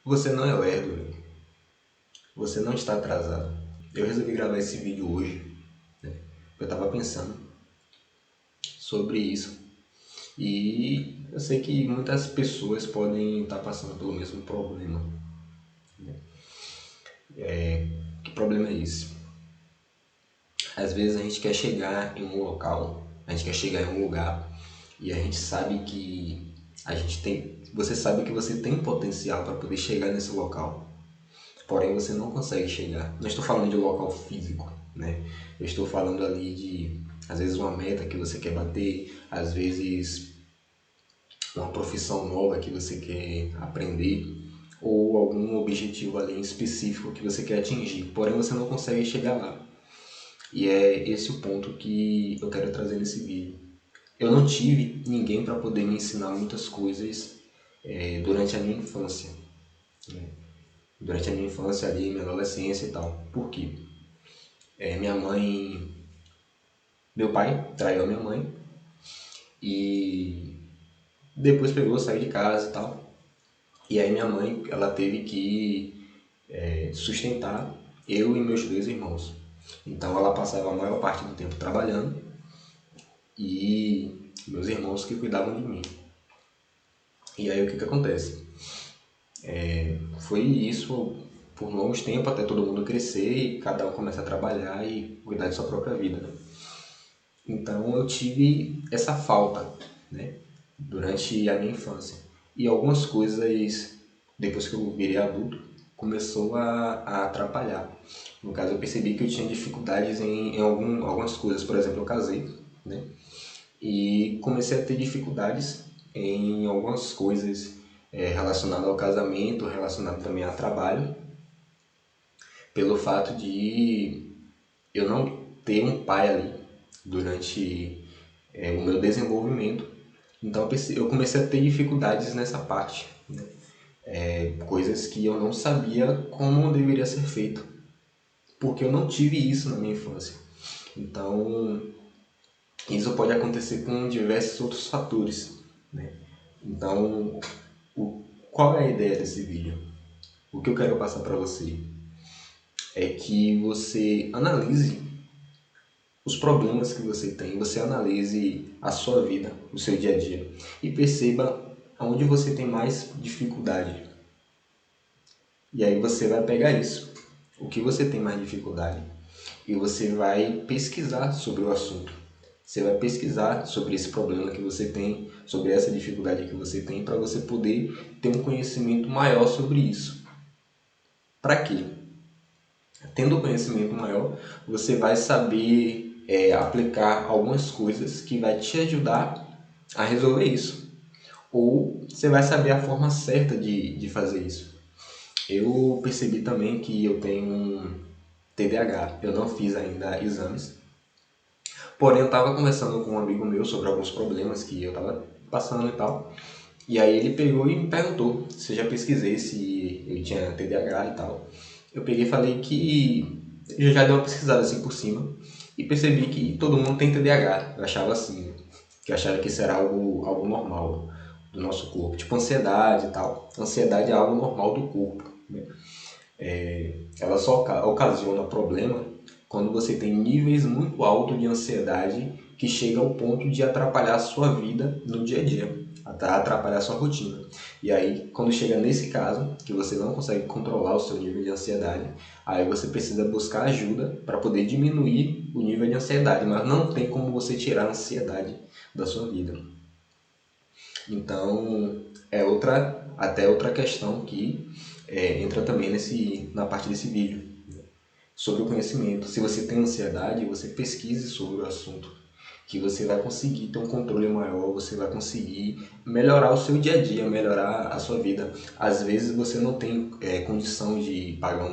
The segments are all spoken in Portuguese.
Você não é lerdo, velho. Você não está atrasado. Eu resolvi gravar esse vídeo hoje, né? Eu estava pensando sobre isso. E eu sei que muitas pessoas podem estar passando pelo mesmo problema. Que problema é esse? Às vezes a gente quer chegar em um local, a gente quer chegar em um lugar e a gente sabe que a gente tem. Você sabe que você tem potencial para poder chegar nesse local. Porém você não consegue chegar. Não estou falando de um local físico, né? Eu estou falando ali de, às vezes, uma meta que você quer bater, às vezes uma profissão nova que você quer aprender, ou algum objetivo ali em específico que você quer atingir, porém você não consegue chegar lá. E é esse o ponto que eu quero trazer nesse vídeo. Eu não tive ninguém para poder me ensinar muitas coisas durante a minha infância. Durante a minha infância ali, minha adolescência e tal. Por quê? Minha mãe... Meu pai traiu a minha mãe e depois pegou, saiu de casa e tal. E aí minha mãe, ela teve que sustentar eu e meus dois irmãos. Então ela passava a maior parte do tempo trabalhando e meus irmãos que cuidavam de mim. E aí o que acontece? Foi isso por longos tempos até todo mundo crescer e cada um começar a trabalhar e cuidar de sua própria vida, né? Então eu tive essa falta, né, durante a minha infância. E algumas coisas, depois que eu virei adulto, começou a atrapalhar. No caso, eu percebi que eu tinha dificuldades em algumas coisas. Por exemplo, eu casei, né? E comecei a ter dificuldades em algumas coisas relacionadas ao casamento, relacionadas também a trabalho, pelo fato de eu não ter um pai ali durante o meu desenvolvimento. Então eu comecei a ter dificuldades nessa parte, né? Coisas que eu não sabia como deveria ser feito, porque eu não tive isso na minha infância. Então isso pode acontecer com diversos outros fatores, né? Então qual é a ideia desse vídeo? O que eu quero passar para você é que você analise os problemas que você tem, você analise a sua vida, o seu dia a dia e perceba onde você tem mais dificuldade. E aí você vai pegar isso, o que você tem mais dificuldade, e você vai pesquisar sobre o assunto. Você vai pesquisar sobre esse problema que você tem, sobre essa dificuldade que você tem, para você poder ter um conhecimento maior sobre isso. Para quê? Tendo conhecimento maior, você vai saber aplicar algumas coisas que vai te ajudar a resolver isso. Ou você vai saber a forma certa de fazer isso. Eu percebi também que eu tenho um TDAH. Eu não fiz ainda exames. Porém, eu estava conversando com um amigo meu sobre alguns problemas que eu estava passando e tal. E aí ele pegou e me perguntou se eu já pesquisei se eu tinha TDAH e tal. Eu peguei e falei que eu já dei uma pesquisada assim por cima e percebi que todo mundo tem TDAH. Eu achava assim, que eu achava que isso era algo normal do nosso corpo, tipo ansiedade e tal. Ansiedade é algo normal do corpo, né? Ela só ocasiona problema quando você tem níveis muito altos de ansiedade que chega ao ponto de atrapalhar a sua vida no dia a dia, atrapalhar a sua rotina. E aí, quando chega nesse caso, que você não consegue controlar o seu nível de ansiedade, aí você precisa buscar ajuda para poder diminuir o nível de ansiedade, mas não tem como você tirar a ansiedade da sua vida. Então, até outra questão que entra também na parte desse vídeo, né? Sobre o conhecimento. Se você tem ansiedade, você pesquise sobre o assunto, que você vai conseguir ter um controle maior, você vai conseguir melhorar o seu dia a dia, melhorar a sua vida. Às vezes você não tem condição de pagar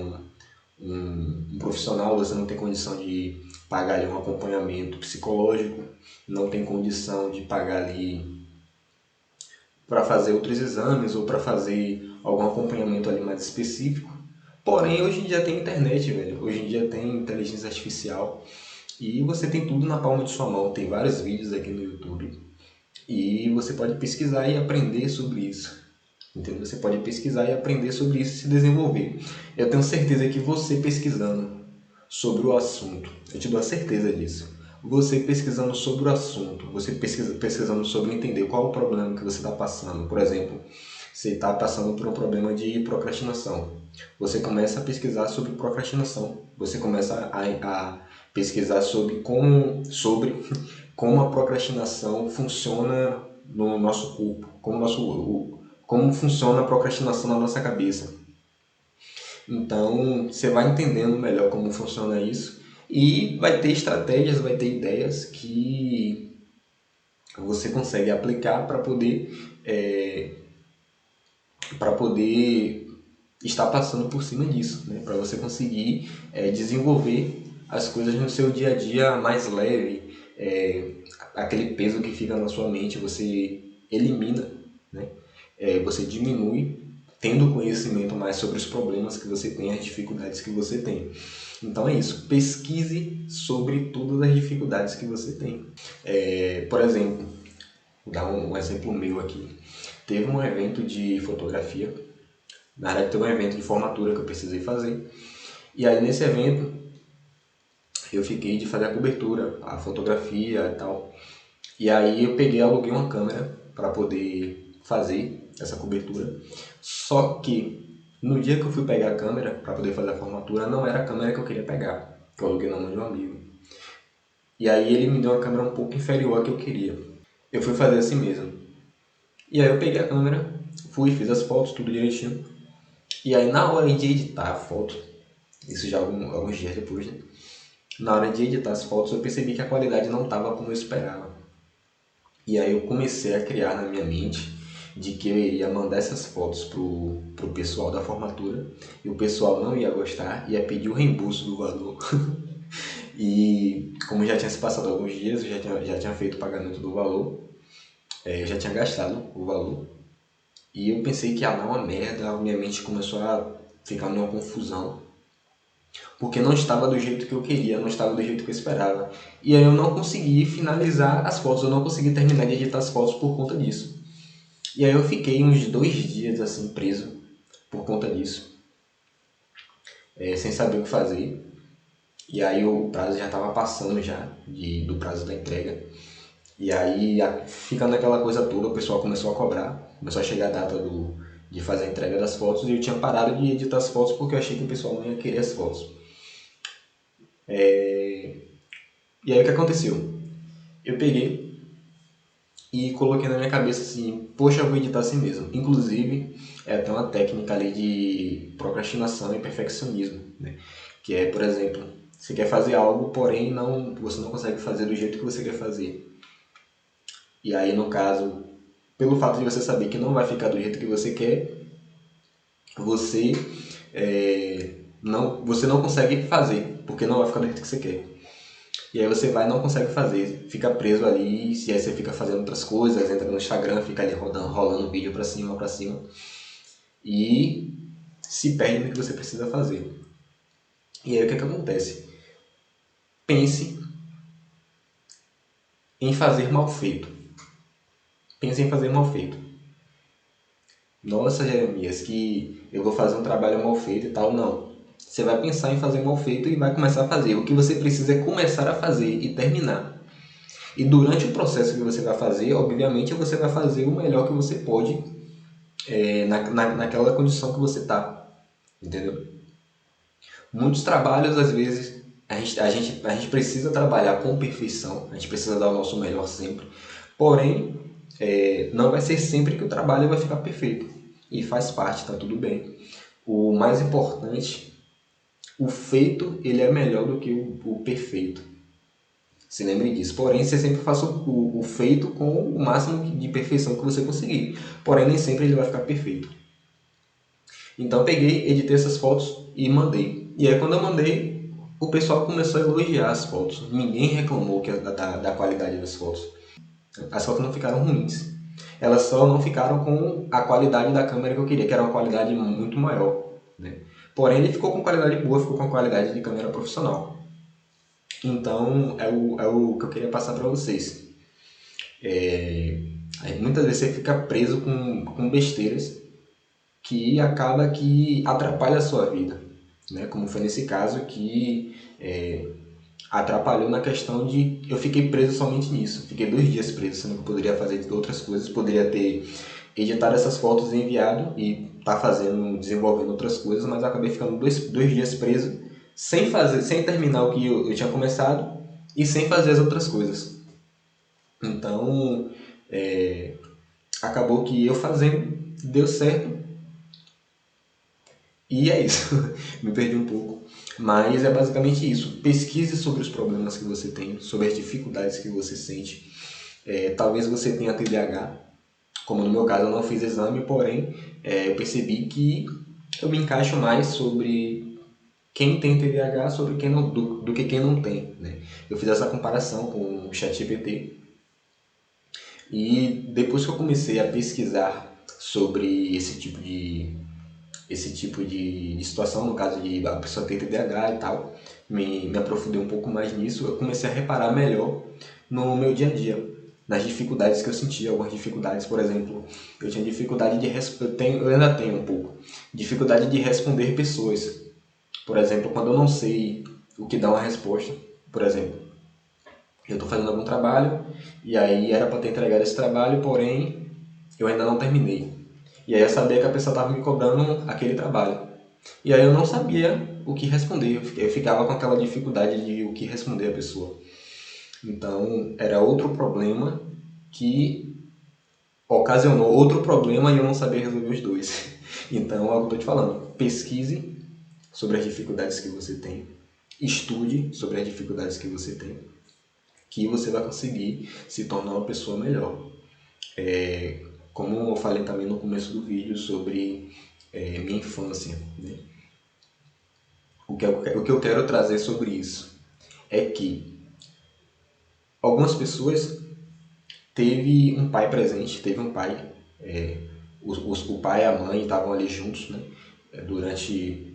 um profissional, você não tem condição de pagar ali um acompanhamento psicológico, não tem condição de pagar ali para fazer outros exames ou para fazer algum acompanhamento ali mais específico. Porém, hoje em dia tem internet, velho. Hoje em dia tem inteligência artificial e você tem tudo na palma de sua mão. Tem vários vídeos aqui no YouTube e você pode pesquisar e aprender sobre isso. Entendeu? Você pode pesquisar e aprender sobre isso e se desenvolver. Eu tenho certeza que você pesquisando sobre o assunto, eu te dou a certeza disso. Você pesquisando sobre o assunto, você pesquisando sobre entender qual é o problema que você está passando. Por exemplo, você está passando por um problema de procrastinação. Você começa a pesquisar sobre procrastinação. Você começa a pesquisar sobre como a procrastinação funciona no nosso corpo, como funciona a procrastinação na nossa cabeça. Então, você vai entendendo melhor como funciona isso e vai ter estratégias, vai ter ideias que você consegue aplicar para poder estar passando por cima disso, né? Para você conseguir desenvolver as coisas no seu dia a dia mais leve, aquele peso que fica na sua mente, você elimina, né? Você diminui tendo conhecimento mais sobre os problemas que você tem, as dificuldades que você tem. Então é isso, pesquise sobre todas as dificuldades que você tem. Por exemplo, vou dar um exemplo meu aqui. Teve um evento de fotografia, na verdade teve um evento de formatura que eu precisei fazer, e aí nesse evento eu fiquei de fazer a cobertura, a fotografia e tal. E aí eu peguei e aluguei uma câmera para poder fazer essa cobertura. Só que no dia que eu fui pegar a câmera para poder fazer a formatura, não era a câmera que eu queria pegar, que eu aluguei na mão de um amigo. E aí ele me deu uma câmera um pouco inferior à que eu queria. Eu fui fazer assim mesmo. E aí eu peguei a câmera, fui, fiz as fotos, tudo direitinho. E aí na hora de editar a foto, isso já alguns dias depois, né? Na hora de editar as fotos eu percebi que a qualidade não estava como eu esperava. E aí eu comecei a criar na minha mente de que eu iria mandar essas fotos pro pessoal da formatura e o pessoal não ia gostar, ia pedir o reembolso do valor. E como já tinha se passado alguns dias, eu já tinha feito o pagamento do valor, eu já tinha gastado o valor. E eu pensei que ia dar uma merda, a minha mente começou a ficar numa confusão. Porque não estava do jeito que eu queria, não estava do jeito que eu esperava. E aí eu não consegui finalizar as fotos, eu não consegui terminar de editar as fotos por conta disso. E aí eu fiquei uns 2 dias assim preso por conta disso, sem saber o que fazer. E aí o prazo já estava passando já do prazo da entrega. E aí fica naquela coisa toda, o pessoal começou a cobrar, começou a chegar a data de fazer a entrega das fotos e eu tinha parado de editar as fotos porque eu achei que o pessoal não ia querer as fotos. E aí o que aconteceu? Eu peguei e coloquei na minha cabeça assim, poxa, eu vou editar assim mesmo. Inclusive, é até uma técnica ali de procrastinação e perfeccionismo, né? Que é, por exemplo, você quer fazer algo, porém você não consegue fazer do jeito que você quer fazer. E aí, no caso, pelo fato de você saber que não vai ficar do jeito que você quer, você você não consegue fazer, porque não vai ficar do jeito que você quer. E aí você vai e não consegue fazer, fica preso ali, e aí você fica fazendo outras coisas, entra no Instagram, fica ali rolando vídeo pra cima, e se perde no que você precisa fazer. E aí o que acontece? Pense em fazer mal feito. Pense em fazer mal feito. Nossa, Jeremias, que eu vou fazer um trabalho mal feito e tal. Não. Você vai pensar em fazer mal feito e vai começar a fazer. O que você precisa é começar a fazer e terminar. E durante o processo que você vai fazer, obviamente você vai fazer o melhor que você pode naquela condição que você está. Entendeu? Muitos trabalhos, às vezes, a gente precisa trabalhar com perfeição, a gente precisa dar o nosso melhor sempre. Porém, não vai ser sempre que o trabalho vai ficar perfeito. E faz parte, está tudo bem. O mais importante, o feito, ele é melhor do que o perfeito. Se lembre disso. Porém, você sempre faça o feito com o máximo de perfeição que você conseguir. Porém, nem sempre ele vai ficar perfeito. Então, eu peguei, editei essas fotos e mandei. E aí, quando eu mandei, o pessoal começou a elogiar as fotos. Ninguém reclamou da qualidade das fotos. As fotos não ficaram ruins. Elas só não ficaram com a qualidade da câmera que eu queria, que era uma qualidade muito maior, né? Porém, ele ficou com qualidade boa, ficou com qualidade de câmera profissional. Então, é o que eu queria passar para vocês. Muitas vezes você fica preso com besteiras que acaba que atrapalha a sua vida, né? Como foi nesse caso que atrapalhou na questão de eu fiquei preso somente nisso. Fiquei 2 dias preso, sendo que eu poderia fazer outras coisas, poderia ter editado essas fotos e enviado e tá fazendo, desenvolvendo outras coisas, mas eu acabei ficando dois dias preso sem fazer, sem terminar o que eu tinha começado e sem fazer as outras coisas. Então, acabou que eu fazendo, deu certo e é isso. Me perdi um pouco. Mas é basicamente isso. Pesquise sobre os problemas que você tem, sobre as dificuldades que você sente. Talvez você tenha TDAH, como no meu caso eu não fiz exame, porém eu percebi que eu me encaixo mais sobre quem tem TDAH sobre quem não, do que quem não tem. Né? Eu fiz essa comparação com o ChatGPT e depois que eu comecei a pesquisar sobre esse tipo de situação, no caso de a pessoa ter TDAH e tal, me aprofundei um pouco mais nisso, eu comecei a reparar melhor no meu dia a dia, nas dificuldades que eu sentia, algumas dificuldades, por exemplo, eu tinha dificuldade eu ainda tenho um pouco, dificuldade de responder pessoas. Por exemplo, quando eu não sei o que dá uma resposta, por exemplo, eu estou fazendo algum trabalho e aí era para ter entregado esse trabalho, porém eu ainda não terminei. E aí eu sabia que a pessoa estava me cobrando aquele trabalho. E aí eu não sabia o que responder, eu ficava com aquela dificuldade de o que responder a pessoa. Então era outro problema que ocasionou outro problema e eu não sabia resolver os dois. Então é o que eu estou te falando. Pesquise sobre as dificuldades que você tem, estude sobre as dificuldades que você tem, que você vai conseguir se tornar uma pessoa melhor. Como eu falei também no começo do vídeo sobre minha infância, né? O que eu quero trazer sobre isso é que algumas pessoas teve um pai presente, teve um pai, o pai e a mãe estavam ali juntos, né? Durante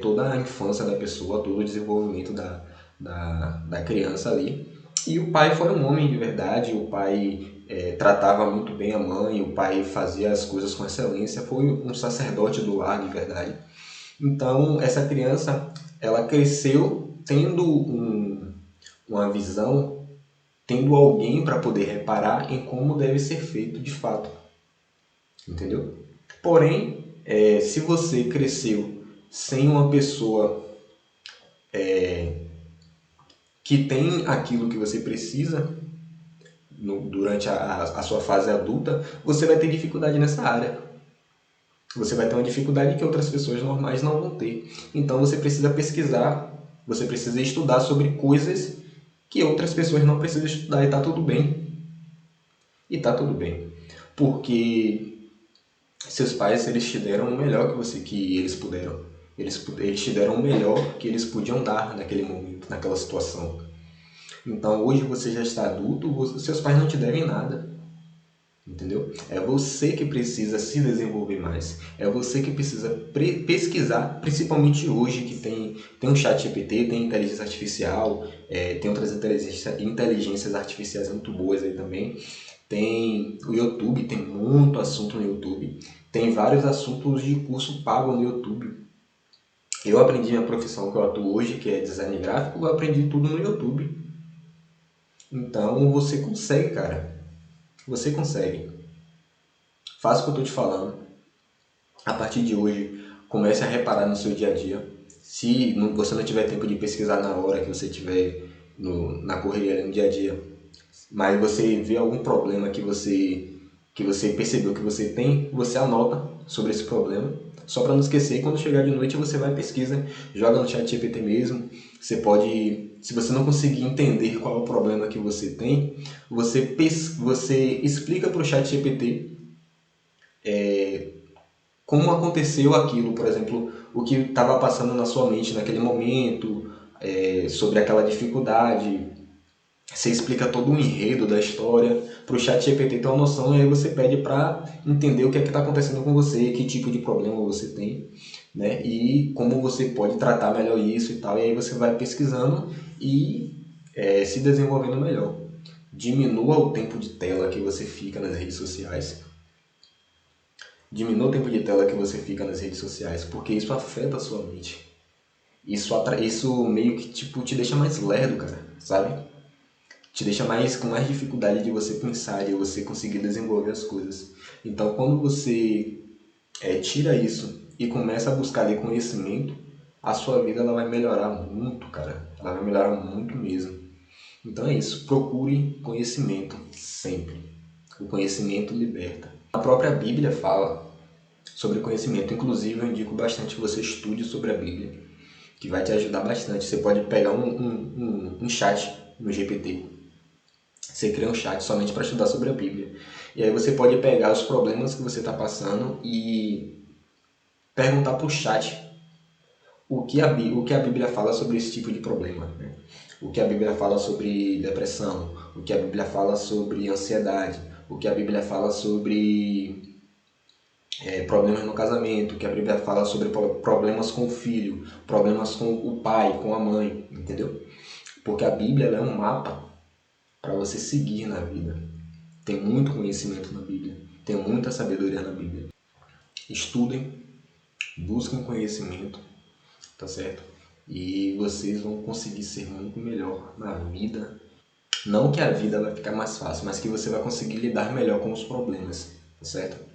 toda a infância da pessoa, todo o desenvolvimento da criança ali. E o pai foi um homem de verdade, o pai tratava muito bem a mãe, o pai fazia as coisas com excelência, foi um sacerdote do lar de verdade. Então, essa criança, ela cresceu tendo uma visão, tendo alguém para poder reparar em como deve ser feito de fato, entendeu? Porém, se você cresceu sem uma pessoa que tem aquilo que você precisa durante a sua fase adulta, você vai ter dificuldade nessa área. Você vai ter uma dificuldade que outras pessoas normais não vão ter. Então você precisa pesquisar, você precisa estudar sobre coisas que outras pessoas não precisam estudar e está tudo bem. E está tudo bem. Porque seus pais, eles te deram o melhor que eles puderam. Eles te deram o melhor que eles podiam dar naquele momento, naquela situação. Então hoje você já está adulto, seus pais não te devem nada. Entendeu? É você que precisa se desenvolver mais. É você que precisa pesquisar, principalmente hoje que tem um chat GPT, tem inteligência artificial, tem outras inteligências artificiais muito boas aí também. Tem o YouTube, tem muito assunto no YouTube. Tem vários assuntos de curso pago no YouTube. Eu aprendi minha profissão que eu atuo hoje, que é design gráfico, eu aprendi tudo no YouTube. Então você consegue, cara. Você consegue. Faça o que eu estou te falando. A partir de hoje, comece a reparar no seu dia a dia. Se você não tiver tempo de pesquisar na hora que você estiver na correria no dia a dia, mas você vê algum problema que você percebeu que você tem, você anota sobre esse problema, só para não esquecer. E quando chegar de noite você vai pesquisa, joga no chat GPT mesmo. Você pode, se você não conseguir entender qual é o problema que você tem, você explica para o chat GPT como aconteceu aquilo, por exemplo, o que estava passando na sua mente naquele momento, sobre aquela dificuldade. Você explica todo o enredo da história para o chat GPT ter uma noção, e aí você pede para entender o que é que está acontecendo com você, que tipo de problema você tem, né? E como você pode tratar melhor isso e tal. E aí você vai pesquisando e se desenvolvendo melhor. Diminua o tempo de tela que você fica nas redes sociais. Diminua o tempo de tela que você fica nas redes sociais, porque isso afeta a sua mente. Isso meio que tipo te deixa mais lerdo, cara, sabe? Te deixa mais com mais dificuldade de você pensar, de você conseguir desenvolver as coisas. Então, quando você tira isso e começa a buscar ali conhecimento, a sua vida ela vai melhorar muito, cara. Ela vai melhorar muito mesmo. Então é isso, procure conhecimento sempre. O conhecimento liberta. A própria Bíblia fala sobre conhecimento, inclusive eu indico bastante que você estude sobre a Bíblia, que vai te ajudar bastante. Você pode pegar um chat no GPT. Você cria um chat somente para estudar sobre a Bíblia. E aí você pode pegar os problemas que você está passando e perguntar para o chat o que a Bíblia fala sobre esse tipo de problema. Né? O que a Bíblia fala sobre depressão, o que a Bíblia fala sobre ansiedade, o que a Bíblia fala sobre problemas no casamento, o que a Bíblia fala sobre problemas com o filho, problemas com o pai, com a mãe, entendeu? Porque a Bíblia ela é um mapa para você seguir na vida. Tem muito conhecimento na Bíblia, tem muita sabedoria na Bíblia. Estudem, busquem conhecimento, tá certo? E vocês vão conseguir ser muito melhor na vida. Não que a vida vai ficar mais fácil, mas que você vai conseguir lidar melhor com os problemas, tá certo?